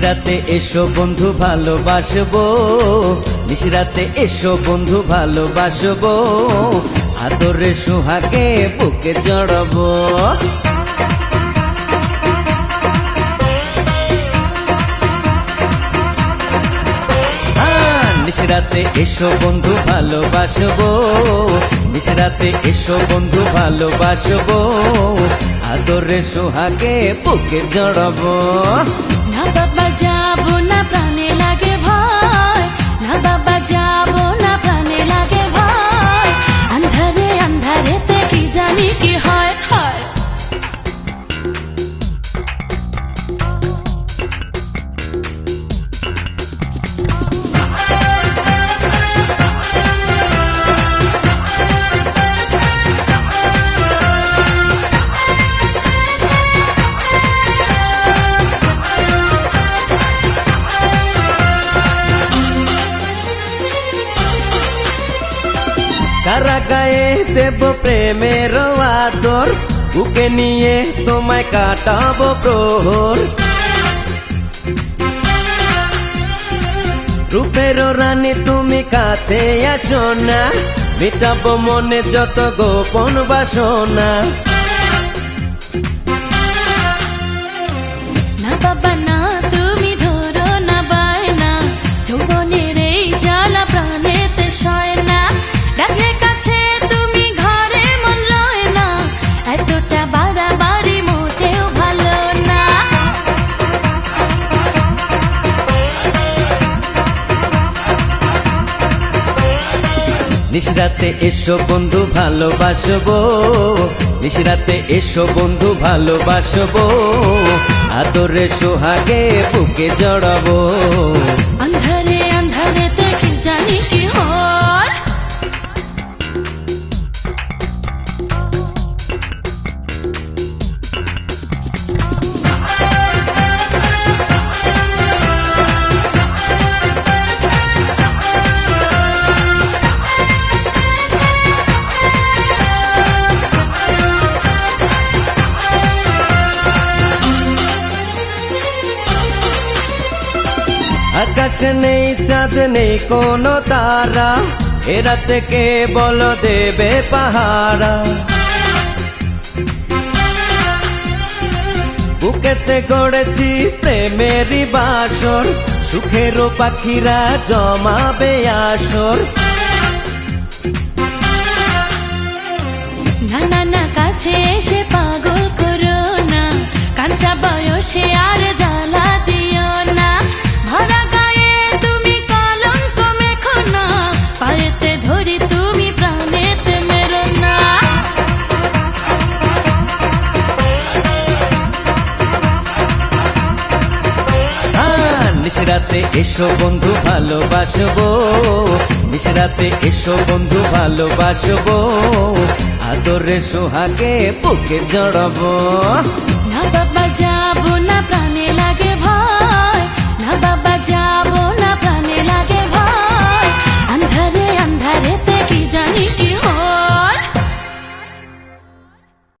নিশিরাতে এসো বন্ধু ভালোবাসবো, নিশিরাতে এসো বন্ধু ভালোবাসবো, আদরে সোহাগে বুকে জড়াবো। নিশিরাতে এসো বন্ধু ভালোবাসবো, নিশিরাতে এসো বন্ধু ভালোবাসবো, আদরে সোহাগে বুকে জড়াবো। না বাবা যাবো না, প্রাণে লাগে ভয়, না বাবা যাবো না, প্রাণে লাগে ভয়, আন্ধারে আন্ধারেতে কি জানি কি হয় হয়। সারা গায়ে দেব প্রেমের আদর, বুকে নিয়ে তোমায় কাটাবো প্রহর। রূপের রানী তুমি কাছে আসো না, মেটাবো মনে যত গোপন বাসনা। না বাবা না, তুমি ধরো না বায়না, যৌবনের এই জ্বালা প্রাণেতে সয় না, ডাকলে কাছে তুমি ঘরে মন লয় না, এতটা বাড়াবাড়ি মোটেও ভালো না। নিশিরাতে এসো বন্ধু ভালোবাসবো, নিশিরাতে এসো বন্ধু ভালোবাসবো, আদরে সোহাগে বুকে জড়াবো। আন্ধারে আন্ধারেতে কি জানি কি হয়। আকাশে নেই চাঁদ নেই কোনো তারা, এ রাতে কে বলো দেবে পাহারা। বুকেতে গড়েছি প্রেমেরই বাসর, সুখেরও পাখিরা জমাবে আসর। না না না, কাছে এসে পাগল করো না, কাঁচা বয়সে আর জ্বালা দিও না, ভরা গায়ে তুমি কলঙ্ক মেখো না, পায়েতে ধরি তুমি প্রাণেতে মেরো না। নিশিরাতে এসো বন্ধু ভালোবাসবো, নিশিরাতে এসো বন্ধু ভালোবাসবো, আদরে সোহাগে বুকে জড়াবো। না বাবা যাবো না, প্রাণে লাগে ভয়, না বাবা যাবো